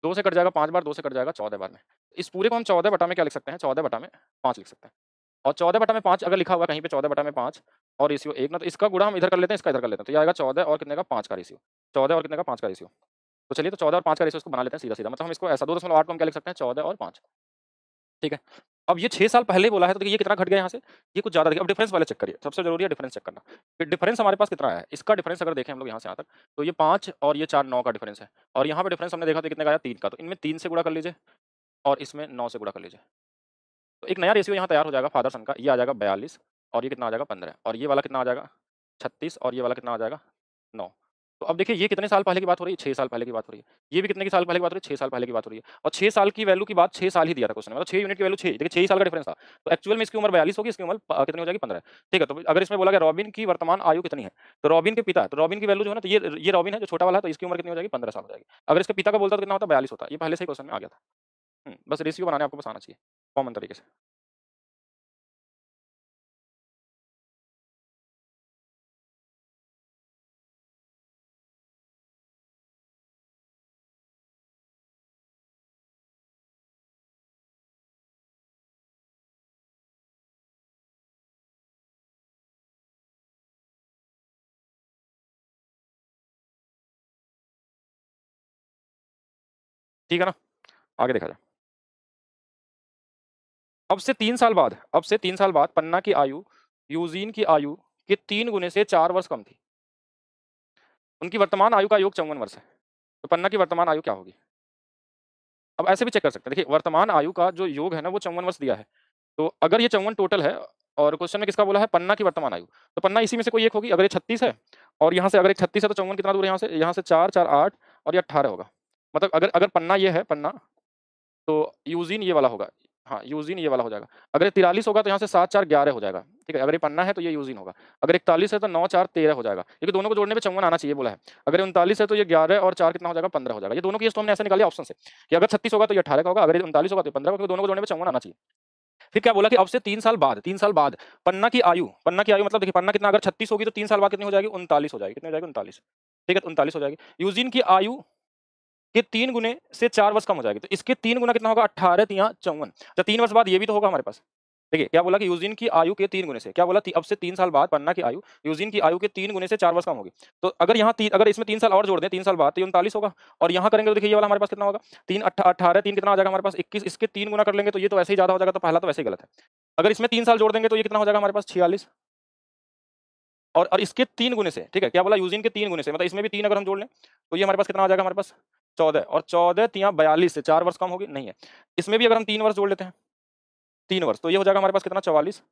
2 से कट जाएगा 5 बार, 2 से कट जाएगा 14 बार में। इस पूरे को हम 14 बटा में क्या लिख सकते हैं? 14 बटा में 5 लिख सकते हैं, और 14 बटा में 5 अगर लिखा हुआ कहीं पे 14 बटा में 5 और रेशियो 1 ना, तो इसका गुणा हम इधर कर लेते हैं, इसका इधर कर लेते हैं, तो ये आएगा 14 और कितने का? 5 का रेशियो, 14 और कितने का? 5 का रेशियो। तो चलिए, तो 14 और 5 का रेशियो इसको बना लेते हैं सीधा-सीधा, मतलब हम इसको ऐसा 2.8 को हम क्या लिख सकते हैं? 14 और 5, ठीक है। अब ये 6 साल पहले बोला है, तो देखिए ये कितना घट गया यहाँ से? ये कुछ ज़्यादा। देखिए अब डिफरेंस पहले चेक करिए, सबसे ज़रूरी है डिफरेंस चेक करना। कि डिफरेंस हमारे पास कितना है? इसका डिफरेंस अगर देखें हम लोग यहाँ से यहाँ तक, तो ये 5 और ये 4 9 का डिफरेंस है, और यहाँ पे डिफरेंस हमने देखा तो कितने का आया? 3 का। तो इनमें 3 से गुणा कर लीजिए और इसमें 9 से गुणा कर लीजिए, तो एक नया रेशियो यहाँ तैयार हो जाएगा फादर सन का। ये आ जाएगा 42 और ये कितना आ जाएगा? 15, और ये वाला कितना आ जाएगा? 36 और ये वाला कितना आ जाएगा? 9। तो अब देखिए ये कितने साल पहले की बात हो रही है? 6 साल पहले की बात हो रही है। ये भी कितने की साल पहले की बात हो रही है? 6 साल पहले की बात हो रही है, और 6 साल की वैल्यू की बात 6 साल ही दिया था क्वेश्चन में, मतलब 6 यूनिट की वैल्यू 6, देखिए 6 ही साल का डिफरेंस था। तो एक्चुअल में इसकी उम्र 42 होगी, इसकी उम्र कितनी हो जाएगी? 15, ठीक है। तो अगर इसमें बोला गया रॉबिन की वर्तमान आयु कितनी है, तो रॉबिन के पिता, तो रॉबिन की वैल्यू जो है ना, तो ये रॉबिन है जो छोटा वाला है, तो इसकी उम्र कितनी हो जाएगी? 15 साल हो जाएगी। अगर इसके पिता का बोलता तो कितना होता? 42 होता। ये पहले से ही क्वेश्चन में आ गया था। बस रेशियो बनाने आपको बस आना चाहिए कॉमन तरीके से। ठीक है ना, आगे देखा जाए। अब से 3 साल बाद पन्ना की आयु यूजीन की आयु के 3 गुने से 4 वर्ष कम थी। उनकी वर्तमान आयु का योग 54 वर्ष है, तो पन्ना की वर्तमान आयु क्या होगी? अब ऐसे भी चेक कर सकते हैं, देखिए वर्तमान आयु का जो योग है ना वो 54 वर्ष दिया है, तो अगर ये 54 टोटल है और क्वेश्चन में किसका बोला है? पन्ना की वर्तमान आयु, तो पन्ना इसी में से कोई एक होगी। अगर ये 36 है और यहाँ से अगर एक 36 है, तो 54 कितना दूर है यहाँ से? यहाँ से 4 4 8 और ये 18 होगा, मतलब अगर अगर पन्ना ये है पन्ना, तो यूजीन ये वाला होगा। हाँ, यूजीन ये वाला हो जाएगा। अगर ये 43 होगा तो यहाँ से 7 4 11 हो जाएगा, ठीक है। अगर ये पन्ना है तो ये यूजीन होगा। अगर 41 है तो 9 4 13 हो जाएगा, क्योंकि दोनों को जोड़ने पे 54 आना चाहिए बोला है। अगर ये 39 है तो ये 11 और 4 कितना हो जाएगा? 15 हो जाएगा। ये दोनों की तो हमने ऐसे निकाली ऑप्शन से कि अगर 36 होगा तो ये 18 का होगा, अगर ये 39 होगा तो 15 का, क्योंकि दोनों को जोड़ने पे 54 आना चाहिए। फिर क्या बोला कि अब से 3 साल बाद, 3 साल बाद पन्ना की आयु मतलब देखिए पन्ना कितना, अगर 36 होगी तो 3 साल बाद कितनी हो जाएगी? 39 हो जाएगी। कितनी हो जाएगी? 39, ठीक है, 39 हो जाएगी। यूजीन की आयु के 3 गुने से 4 वर्ष कम हो जाएगी, तो इसके 3 गुना कितना होगा? 18 तिया 54। तो 3 वर्ष बाद ये भी तो होगा हमारे पास। देखिए क्या बोला कि यूजीन की आयु के 3 गुने से, क्या बोला अब से 3 साल बाद पन्ना की आयु यूजीन की आयु के 3 गुने से 4 वर्ष कम होगी। तो अगर यहाँ अगर इसमें 3 साल और जोड़ दें 3 साल बाद, तो ये 39 होगा। और यहाँ करेंगे तो देखिए ये वाला हमारे पास कितना होगा? 3 18 3 कितना आ जाएगा हमारे पास? 21। इसके 3 गुना कर लेंगे तो ये तो वैसे ही ज्यादा हो जाएगा, तो पहला तो वैसे ही गलत है। अगर इसमें 3 साल जोड़ देंगे तो ये कितना हो जाएगा हमारे पास? 46। और इसके 3 गुने से, ठीक है, क्या बोला? यूजीन के 3 गुने से, मतलब इसमें भी 3 अगर हम जोड़ लें तो ये हमारे पास कितना आ जाएगा हमारे पास? 14। और 14 तिया 42 से 4 वर्ष कम होगी नहीं है। इसमें भी अगर हम 3 वर्ष जोड़ लेते हैं, 3 वर्ष, तो ये हो जाएगा हमारे पास कितना? 44।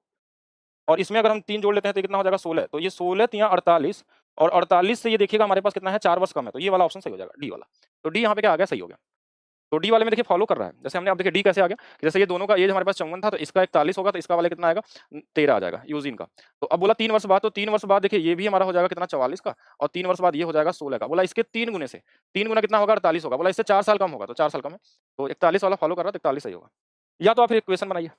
और इसमें अगर हम 3 जोड़ लेते हैं तो कितना हो जाएगा? 16। तो ये 16 तिया 48। और 48 से ये देखिएगा हमारे पास कितना है? 4 वर्ष कम है। तो ये वाला ऑप्शन सही हो जाएगा, डी वाला। तो डी यहाँ पे क्या आ गया? सही हो गया। तो डी वाले में देखिए फॉलो कर रहा है। जैसे हमने, अब देखिए डी कैसे आ गया कि जैसे ये दोनों का एज हमारे पास 54 था, तो इसका 41 होगा, तो इसका वाले कितना आएगा? 13 आ जाएगा यूजीन का। तो अब बोला 3 वर्ष बाद, तो 3 वर्ष बाद देखिए ये भी हमारा हो जाएगा कितना? 44 का। और 3 वर्ष बाद ये हो जाएगा 16 का। बोला इसके 3 गुने से, 3 गुना कितना होगा? 48 होगा। बोला इससे 4 साल कम होगा, तो 4 साल कम है, तो 41 वाला फॉलो कर रहा है, तो 41 सही होगा। या तो आप फिर इक्वेशन बनाइए,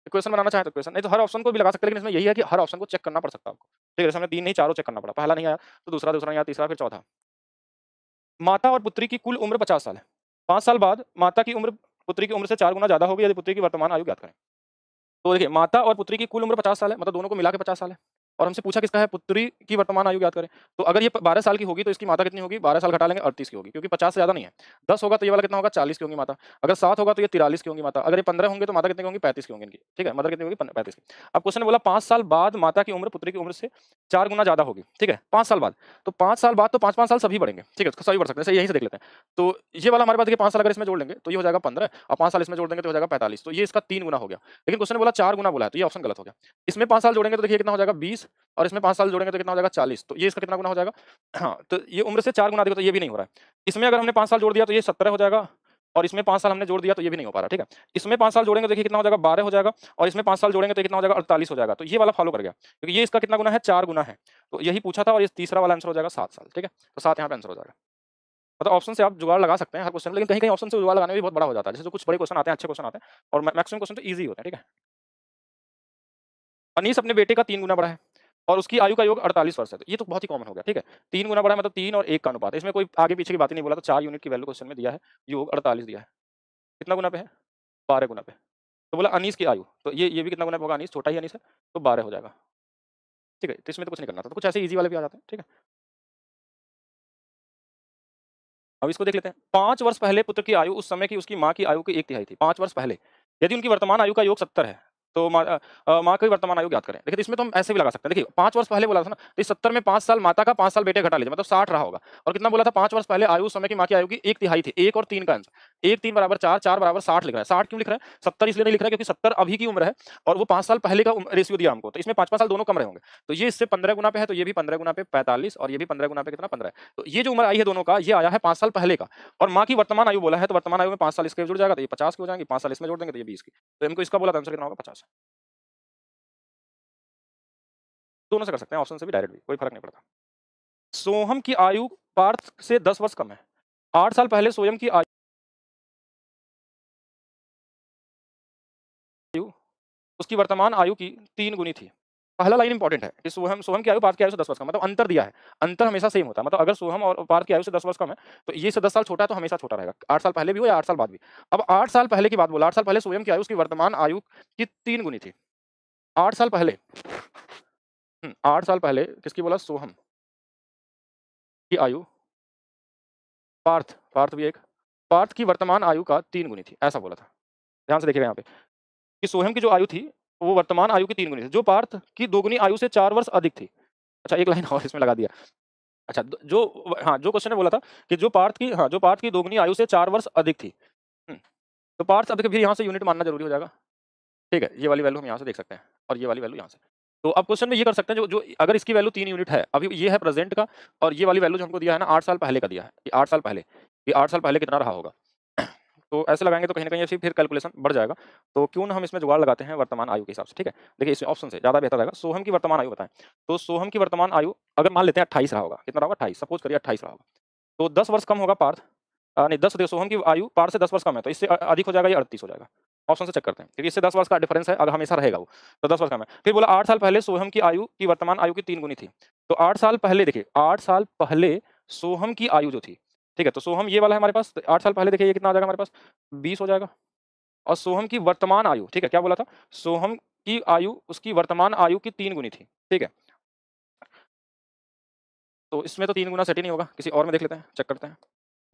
इक्वेशन बनाना चाहे तो इक्वेशन, नहीं तो हर ऑप्शन को भी लगा सकते हैं, लेकिन इसमें यही है कि हर ऑप्शन को चेक करना पड़ सकता है आपको। ठीक है, जैसे हमने 3 नहीं चारों चेक करना पड़ा, पहला नहीं आया तो दूसरा, दूसरा नहीं आया तीसरा, फिर चौथा। माता और पुत्री की कुल उम्र 50 साल है। 5 साल बाद माता की उम्र पुत्री की उम्र से 4 गुना ज्यादा होगी यदि पुत्री की वर्तमान आयु ज्ञात करें। तो देखिए माता और पुत्री की कुल उम्र 50 साल है, मतलब दोनों को मिला के 50 साल है। और हमसे पूछा किसका है? पुत्री की वर्तमान आयु ज्ञात करें। तो अगर ये 12 साल की होगी तो इसकी माता कितनी होगी? 12 साल घटा लेंगे 38 की होगी, क्योंकि 50 से ज्यादा नहीं है। 10 होगा तो ये वाला कितना होगा? 40 की होगी माता। अगर 7 होगा तो ये 43 की होगी माता। अगर ये 15 होंगे तो माता कितनी की होंगी? 35 की होंगी इनकी। ठीक है, मदर कितनी होगी? 35 की। अब क्वेश्चन ने बोला 5 साल बाद माता की उम्र पुत्री की उम्र से 4 गुना ज्यादा होगी। ठीक है, 5 साल बाद। तो 5 साल बाद तो 5-5 साल सभी बढ़ेंगे। ठीक है, तो सभी बढ़ सकते हैं, यहीं से देख लेते हैं। तो ये वाला हमारे पास देखिए 5 साल अगर इसमें जोड़ लेंगे तो ये हो जाएगा 15, और 5 साल इसमें जोड़ देंगे तो हो जाएगा 45। तो ये इसका 3 गुना हो गया। लेकिन क्वेश्चन ने बोला 4 गुना बोला है, तो ये ऑप्शन गलत हो गया। इसमें 5 साल जोड़ेंगे तो देखिए कितना हो जाएगा? 20। और इसमें 5 साल जोड़ेंगे तो कितना हो जाएगा? 40। तो ये इसका कितना गुना हो जाएगा? हाँ, तो ये उम्र से 4 गुना देखो, तो ये भी नहीं हो रहा है। इसमें अगर हमने 5 साल जोड़ दिया तो ये 17 हो जाएगा। और इसमें 5 साल हमने जोड़ दिया तो ये भी नहीं हो पा रहा। ठीक है, इसमें 5 साल जोड़ेंगे तो देखिए कितना हो जाएगा? 12 हो जाएगा। और इसमें 5 साल जोड़ेंगे तो कितना हो जाएगा? 48 हो जाएगा। तो ये वाला फॉलो कर गया, क्योंकि ये इसका कितना गुना है? 4 गुना है। तो यही पूछा था, और ये तीसरा वाला आंसर हो जाएगा 7 साल। ठीक है, तो 7 यहाँ पे आंसर हो जाएगा। मतलब ऑप्शन से आप जुगाड़ लगा सकते हैं हर क्वेश्चन में, लेकिन कहीं कहीं ऑप्शन से जुगाड़ लगाने में भी बहुत बड़ा हो जाता है। जैसे जो कुछ बड़े क्वेश्चन आते हैं, अच्छे क्वेश्चन आते हैं, और मैक्सिमम क्वेश्चन तो ईजी होते हैं। ठीक है, अनीस अपने बेटे का 3 गुना बड़ा है और उसकी आयु का योग 48 वर्ष है। तो ये तो बहुत ही कॉमन हो गया। ठीक है, 3 गुना बड़ा है मतलब 3 और 1 का अनुपात है। इसमें कोई आगे पीछे की बात ही नहीं बोला, तो 4 यूनिट की वैल्यू क्वेश्चन में दिया है, योग 48 दिया है। कितना गुना पे है? 12 गुना पे। तो बोला अनीस की आयु, तो ये भी कितना गुना पे होगा? अनीस छोटा ही अनीस है, तो 12 हो जाएगा। ठीक है, तो इसमें तो कुछ नहीं करना था, तो कुछ ऐसे ईजी वाले भी आ जाते हैं। ठीक है, अब इसको देख लेते हैं। 5 वर्ष पहले पुत्र की आयु उस समय की उसकी माँ की आयु की 1/3 थी। 5 वर्ष पहले यदि उनकी वर्तमान आयु का योग 70 है, तो माँ की वर्तमान आयु ज्ञात करें। देखिए, तो इसमें तो हम ऐसे भी लगा सकते हैं। देखिए 5 वर्ष पहले बोला था ना, तो इस 70 में 5 साल माता का, 5 साल बेटे घटा लीजिए, मतलब 60 रहा होगा। और कितना बोला था? 5 वर्ष पहले आयु उस समय की माँ की आयु की 1/3 थी। 1 और 3 का आंसर, 1 3 बराबर 4, 4 बराबर 60 लिख रहा है। 60 क्यों लिख रहा है? 70 इसलिए नहीं लिख रहा है क्योंकि 70 अभी की उम्र है, और वो 5 साल पहले का रेशियो दिया हमको, तो इसमें 5-5 साल दोनों कम रहे होंगे। तो ये इससे 15 गुना पे है, तो ये भी 15 गुना पे 45, और ये भी 15 गुना पे कितना? 15। तो ये जो उम्र आई है दोनों का, ये आया है 5 साल पहले का। और माँ की वर्तमान आयु बोला है, तो वर्तमान आयु में 5 साल इसके जुड़ जाएगा, तो ये 50 की हो जाएंगे। 5 साल इसमें जोड़ देंगे तो ये 20 की। तो हमको इसका बोला था आंसर कितना होगा? 50। दोनों से कर सकते हैं, ऑप्शन से भी, डायरेक्ट भी, कोई फर्क नहीं पड़ता। सोहम की आयु पार्थ से 10 वर्ष कम है। 8 साल पहले सोहम की आयु उसकी वर्तमान आयु की 3 गुनी थी। पहला लाइन इंपॉर्टेंट है कि सोहम की आयु पार्थ की आयु से 10 वर्ष कम, मतलब अंतर दिया है। अंतर हमेशा सेम होता है, मतलब अगर सोहम और पार्थ की आयु से 10 वर्ष कम है, तो ये से 10 साल छोटा है, तो हमेशा छोटा रहेगा, 8 साल पहले भी हो या 8 साल बाद भी। अब 8 साल पहले की बात बोला, 8 साल पहले सोहम की आयु उसकी वर्तमान आयु की 3 गुनी थी। 8 साल पहले 8 साल पहले किसकी बोला? सोहम की आयु पार्थ भी एक, पार्थ की वर्तमान आयु का 3 गुनी थी, ऐसा बोला था। ध्यान से देखिएगा यहाँ पे कि सोहम की जो आयु थी वो वर्तमान आयु की 3 गुनी थी, जो पार्थ की 2 गुनी आयु से 4 वर्ष अधिक थी। अच्छा, एक लाइन और इसमें लगा दिया। अच्छा, जो क्वेश्चन ने बोला था कि जो पार्थ की 2 गुनी आयु से 4 वर्ष अधिक थी। तो पार्थ, अब देखिए फिर यहाँ से यूनिट मानना जरूरी हो जाएगा। ठीक है, ये वाली वैल्यू हम यहाँ से देख सकते हैं, और ये वाली वैल्यू यहाँ से। तो अब क्वेश्चन में ये कर सकते हैं, जो अगर इसकी वैल्यू 3 यूनिट है, अभी ये है प्रेजेंट का, और ये वाली वैल्यू जो हमको दिया है ना 8 साल पहले का दिया है, ये 8 साल पहले, ये 8 साल पहले कितना रहा होगा। तो ऐसे लगाएंगे तो कहीं ना कहीं ऐसे फिर कैलकुलेशन बढ़ जाएगा। तो क्यों ना हम इसमें जुगाड़ लगाते हैं वर्तमान आयु के हिसाब से। ठीक है, देखिए इसमें ऑप्शन से ज़्यादा बेहतर रहेगा। सोहम की वर्तमान आयु बताएं, तो सोहम की वर्तमान आयु अगर मान लेते हैं 28 रहा होगा, कितना रहा होगा? 28, सपोज करिए 28 रहा होगा, तो 10 वर्ष कम होगा पार्थ, नहीं 10, सोहम की आयु पार्थ से 10 वर्ष कम है, तो इससे अधिक हो जाएगा, ये 38 हो जाएगा। ऑप्शन से चेक करते हैं, क्योंकि इससे 10 वर्ष का डिफरेंस है, अगर हमेशा रहेगा वो, तो 10 वर्ष कम है। फिर बोला 8 साल पहले सोहम की आयु की वर्तमान आयु की 3 गुनी थी। तो 8 साल पहले देखिए, 8 साल पहले सोहम की आयु जो थी ठीक है, तो सोहम ये वाला है हमारे पास, 8 साल पहले देखिए ये कितना आ जाएगा हमारे पास, 20 हो जाएगा। और सोहम की वर्तमान आयु, ठीक है, क्या बोला था? सोहम की आयु उसकी वर्तमान आयु की 3 गुनी थी, ठीक है। तो इसमें तो 3 गुना सेट ही नहीं होगा, किसी और में देख लेते हैं, चेक करते हैं।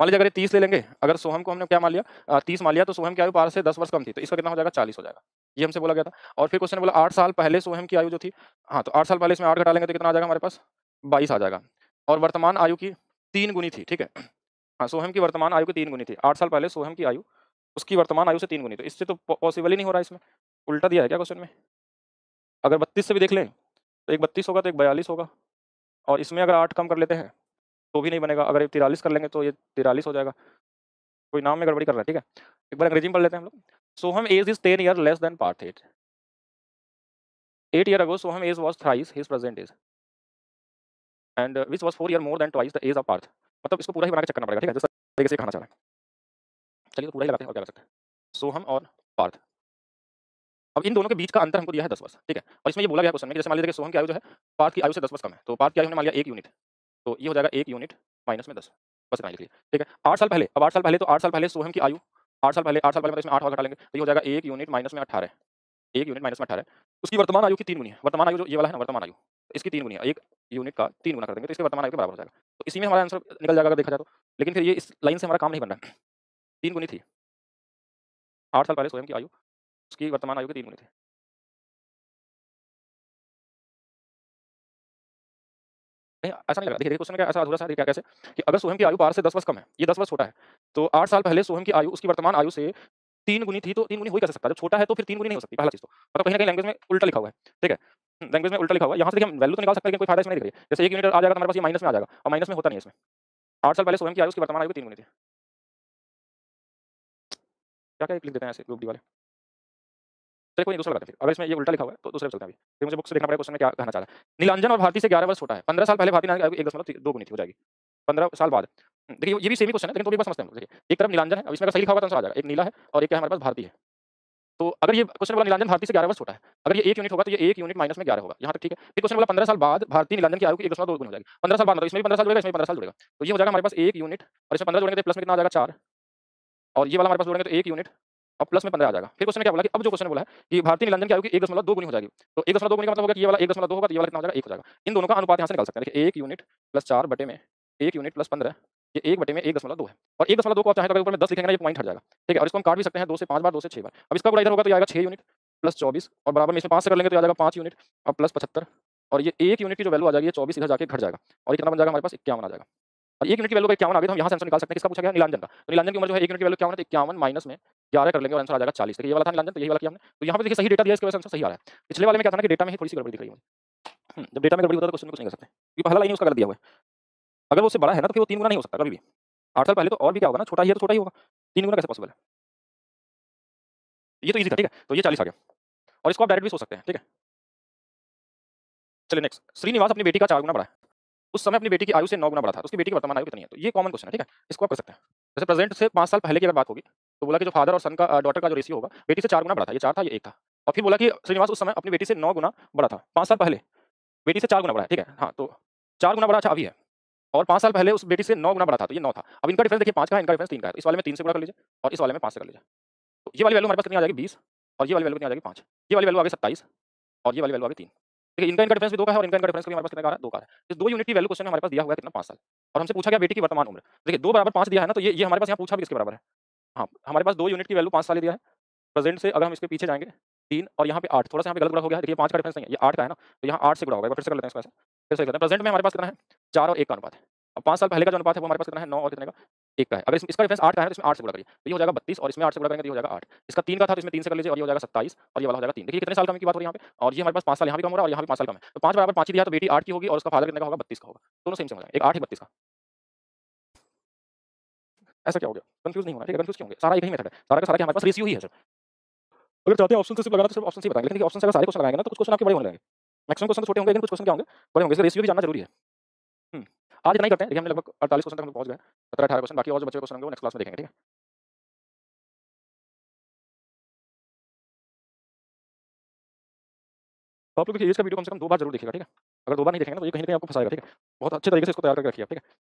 मान लीजिए अगर ये 30 ले लेंगे, अगर सोहम को हमने क्या मान लिया 30 मान लिया, तो सोहम की आयु 12 से 10 वर्ष कम थी, तो इसका कितना हो जाएगा? 40 हो जाएगा। ये हमसे बोला गया था। और फिर क्वेश्चन ने बोला 8 साल पहले सोहम की आयु जो थी, हाँ, तो 8 साल पहले इसमें 8 घटा लेंगे तो कितना आ जाएगा हमारे पास? 22 आ जाएगा। और वर्तमान आयु की 3 गुनी थी, ठीक है। हाँ, सोहम की वर्तमान आयु की 3 गुनी थी। 8 साल पहले सोहम की आयु उसकी वर्तमान आयु से 3 गुनी, तो इससे तो पॉसिबल ही नहीं हो रहा है इसमें। उल्टा दिया है क्या क्वेश्चन में? अगर 32 से भी देख लें, तो एक 32 होगा तो एक 42 होगा। और इसमें अगर 8 कम कर लेते हैं, तो भी नहीं बनेगा। अगर 43 कर लेंगे तो ये 43 हो जाएगा। कोई नाम में गड़बड़ी कर रहा है, ठीक है। एक बार अंग्रेजी में पढ़ लेते हैं हम लोग। Soham age is 10 year less than Parth age. 8 year ago Soham age was thrice his present age and which was 4 year more than twice the age of Parth. मतलब इसको पूरा ही बना के चेक करना पड़ेगा, ठीक है, जिस तरीके से कहना चाह रहा है। चलिए तो पूरा ही लगाते हैं और क्या कर सकते हैं। सोहम और पार्थ, अब इन दोनों के बीच का अंतर हमको दिया है 10 वर्ष, ठीक है। और इसमें ये बोला गया क्वेश्चन में कि जैसे मान लीजिए कि सोहम की आयु जो है पार्थ की आयु से 10 वर्ष कम है, तो पार्थ की आयु हमने मान लिया 1 यूनिट, तो ये हो जाएगा 1 यूनिट माइनस में 10, बस इतना ही लिख लिया, ठीक है। 8 साल पहले, अब 8 साल पहले, तो 8 साल पहले सोहम की आयु, 8 साल पहले मतलब इसमें 8 और घटा लेंगे, तो ये हो जाएगा 1 यूनिट माइनस में 18, 1 यूनिट माइनस में 18। उसकी वर्तमान आयु की 3 गुनी है, वर्तमान आयु जो ये वाला है ना, वर्तमान आयु, तो इसकी 3 गुनी है, 1 यूनिट का 3 गुना कर देंगे तो इसके वर्तमान आयु के बराबर हो जाएगा। तो इसी में हमारा आंसर निकल जाएगा अगर देखा जाए तो। लेकिन फिर ये इस लाइन से हमारा काम नहीं बन रहा है। 3 गुनी थी, 8 साल पहले सोहम की आयु उसकी वर्तमान आयु की 3 गुनी थी। नहीं, ऐसा नहीं लगा। देखिए क्वेश्चन में क्या ऐसा अधूरा सा है, क्या कैसे कि अगर सोहम की आयु 12 से 10 वर्ष कम है, ये 10 वर्ष छोटा है, तो 8 साल पहले सोहम की आयु उसकी वर्तमान आयु से 3 गुनी थी, तो 3 गुनी हो ही कैसे सकता है? जब छोटा है तो फिर 3 गुनी नहीं हो सकती, पहला चीज़ तो। मतलब कहीं न कहीं लैंग्वेज में उल्टा लिखा हुआ है, ठीक है? लैंग्वेज में उल्टा लिखा हुआ है। यहाँ से देखिए हम वैल्यू तो निकाल सकते हैं, लेकिन कोई फायदा इसमें नहीं दिख रही है। जैसे 1 यूनिट आ जाएगा तो हमारे पास ये माइनस में आ जाएगा, और माइनस में होता नहीं है इसमें। 8 साल पहले सोहम की आयु उसकी वर्तमान आयु की 3 गुनी थी। क्या-क्या एक लिख देते हैं ऐसे ग्रुप डी वाले। चलिए कोई नहीं, दूसरा लगाते हैं फिर। अगर इसमें ये उल्टा लिखा हुआ है तो दूसरे पे चलते हैं अभी। फिर मुझे बुक से देखना पड़ेगा क्वेश्चन में क्या कहना चाह रहा है। नीलांजन और भारती से 11 वर्ष छोटा है। 15 साल पहले भारती की आयु 1.2 गुनी थी, हो जाएगी। 15 साल बाद, देखिए ये भी सेम ही क्वेश्चन है, लेकिन तो भी एक बार समझते हैं हम लोग। देखिए एक तरफ नीलांजन है, अब इसमें अगर सही लिखा होगा तो आंसर आ जाएगा। एक नीला है और एक क्या है हमारे पास, भारती है। तो अगर ये क्वेश्चन बोला नीलांजन भारती से 11 वर्ष छोटा है, अगर ये 1 यूनिट होगा तो ये 1 यूनिट माइनस में 11 होगा। यहाँ तक ठीक है। फिर क्वेश्चन बोला 15 साल बाद भारती नीलांजन की आयु की 1.2 गुनी हो जाएगी। 15 साल बाद मतलब इसमें भी 15 साल जुड़ेगा, इसमें भी 15 साल जुड़ेगा। तो ये हो जाएगा हमारे पास 1 यूनिट, और इसमें 15 जोड़ेंगे तो प्लस में कितना आ जाएगा 4, और ये वाला हमारे पास जोड़ेंगे तो 1 यूनिट और प्लस में 15 आ जाएगा। फिर क्वेश्चन ने क्या बोला कि अब जो क्वेश्चन ने बोला है कि भारतीय नीलांजन की आयु की 1.2 गुनी हो जाएगी। तो 1.2 गुनी का मतलब होगा कि ये वाला 1.2 होगा तो ये वाला कितना हो जाएगा, 1 हो जाएगा। इन दोनों का अनुपात यहाँ से निकाल सकते हैं। देखिए 1 यूनिट प्लस 4 बटे में 1 यूनिट प्लस 15, ये 1 बटे में 1.2 है। और 1.2 को आप चाहें तो अगर ऊपर में 10 लिखेंगे ना, ये पॉइंट हट जाएगा, ठीक है। और इसको हम काट भी सकते हैं 2 से 5 बार, 2 से 6 बार। अब इसका गुणा इधर होगा तो ये आएगा 6 यूनिट प्लस 24, और बराबर में इसमें 5 से कर लेंगे तो आ जाएगा 5 यूनिट और प्लस 75, और ये 1 यूनिट की जो वैल्यू आ जाएगी ये 24 इधर जाके घट जाएगा, और ये कितना बन जाएगा हमारे पास, 51 आ जाएगा। और 1 यूनिट की वैल्यू का 51 आ गई तो हम यहाँ से आंसर निकाल सकते हैं। किसका पूछा गया? नीलांजन का। तो नीलांजन की उम्र जो है 1 यूनिट की वैल्यू 51 है, तो 51 माइनस में 11 कर लेंगे और आंसर आ जाएगा 40। देखिए ये वाला था नीलांजन, तो यही वाला किया हमने। तो यहाँ पे देखिए सही डेटा दिया है, इसकी वजह से आंसर सही आ रहा है। पिछले वाले में क्या था ना कि डेटा में ही थोड़ी-सी गड़बड़ी दिख रही है मुझे। जब डेटा में गड़बड़ी होता है तो क्वेश्चन में कुछ नहीं कर सकते। क्योंकि पहला लाइन ही उसका गलत दिया हुआ है। अगर वो उससे बड़ा है ना तो फिर वो 3 गुना नहीं हो सकता कभी भी। 8 साल पहले तो और भी क्या होगा ना, छोटा ही है तो छोटा ही होगा। 3 गुना कैसे पॉसिबल है? ये तो ईज़ी था, ठीक है। तो ये 40 आ गया, और इसको आप डायरेक्ट भी सोच सकते हैं, ठीक है। चलिए नेक्स्ट, श्रीनिवास अपनी बेटी का 4 गुना बड़ा है। उस समय अपनी बेटी की आयु से 9 गुना बड़ा था, तो उसकी बेटी की वर्तमान आयु कितनी है? तो ये कॉमन क्वेश्चन है, ठीक है। इसको आप कर सकते हैं। जैसे प्रेजेंट से 5 साल पहले की अगर बात होगी, तो बोला कि जो फादर और सन का डॉटर का जो रेशियो होगा, बेटी से 4 गुना बड़ा था, ये 4 था, ये 1 था। और फिर बोला कि श्रीनिवास उस समय अपनी बेटी से 9 गुना बड़ा था। 5 साल पहले बेटी से 4 गुना बड़ा है, ठीक है। हाँ, तो 4 गुना बड़ा अच्छा अभी है, और 5 साल पहले उस बेटी से 9 गुना बड़ा था, तो ये 9 था। अब इनका डिफरेंस देखिए 5 का है, इनका डिफरेंस 3 का है। तो इस वाले में 3 से गुणा कर लीजिए और इस वाले में 5 से कर लीजिए। तो ये वाली वैल्यू हमारे पास कितनी आ जाएगी 20, और ये वाली वैल्यू कितनी आ जाएगी 5। ये वाली वैल्यू आ गई 27, और ये वाली वैल्यू आ गई 3। देखिए इनका डिफरेंस भी 2 का है, और इनका डिफरेंस भी हमारे पास कितने का आ रहा है, 2 का आ रहा है। इस 2 यूनिट की वैल्यू क्वेश्चन में हमारे पास दिया हुआ है कितना, 5 साल, और हमसे पूछा गया बेटी की वर्तमान उम्र। देखिए 2 बराबर 5 दिया है ना, तो ये हमारे पास यहाँ पूछा भी किसके बराबर है। हाँ, हमारे पास 2 यूनिट की वैल्यू 5 साल ही दिया है। प्रेजेंट से अगर हम इसके पीछे जाएँगे 3, और यहाँ पे 8, थोड़ा-सा यहाँ पे गलत गुणा हो गया है। देखिए 5 का डिफरेंस नहीं है, ये 8 का है ना, तो यहाँ 8 से गुणा होगा। एक बार फिर से कर लेते हैं इसको ऐसे। फिर से करते हैं। प्रेजेंट में हमारे पास कितना है, 4 और 1 का अनुपात है। अब 5 साल पहले का जो अनुपात है वो हमारे पास कितना है, 9 और कितने का, 1 का है। अगर इसका डिफरेंस 8 का है तो इसमें 8 से गुणा करिए, तो ये हो जाएगा 32, और इसमें 8 से गुणा करेंगे तो ये हो जाएगा 8। इसका 3 का था तो इसमें 3 से कर लीजिए, और ये हो जाएगा 27, और ये वाला हो जाएगा 3। देखिए कितने साल कम की बात हो रही है यहाँ पे, और ये हमारे पास 5 साल यहाँ भी कम हो रहा है और यहाँ भी 5 साल कम है। तो 5 बराबर 5 ही दिया तो बेटी 8 की होगी, और उसका फादर कितने का होगा, 32 का होगा। दोनों सेम हो जाएंगे, एक 8 एक 32 का। ऐसा क्या हो गया? कंफ्यूज नहीं होना, ठीक है। कंफ्यूज क्यों होंगे? सारा एक ही मेथड है, सारा का सारा क्या हमारे पास रेशियो ही है सिर्फ। अगर चाहते हैं ऑप्शन से सिर्फ लगाना तो सिर्फ ऑप्शन से ही बताएंगे, लेकिन देखिए ऑप्शन से अगर सारे क्वेश्चन लगाएंगे ना तो कुछ क्वेश्चन आपके बड़े होने लगेंगे। मैक्सिमम क्वेश्चन तो छोटे होंगे, लेकिन कुछ क्वेश्चन क्या होंगे, बड़े होंगे। इसलिए रेशियो भी जानना जरूरी है। हुँ। आज इतना ही करते हैं। देखिए हमने लगभग 48 क्वेश्चन तक हम लोग पहुँच गए हैं। 17-18 क्वेश्चन बाकी, और जो बचे हुए क्वेश्चन होंगे वो नेक्स्ट क्लास में देखेंगे, ठीक है। तो आप लोग देखिए, एज का वीडियो कम से कम 2 बार जरूर देखिएगा, ठीक है। अगर 2 बार नहीं देखेंगे ना तो ये कहीं न कहीं आपको फँसाएगा, ठीक है। बहुत अच्छे तरीके से इसको तैयार करके रखिए आप, ठीक है।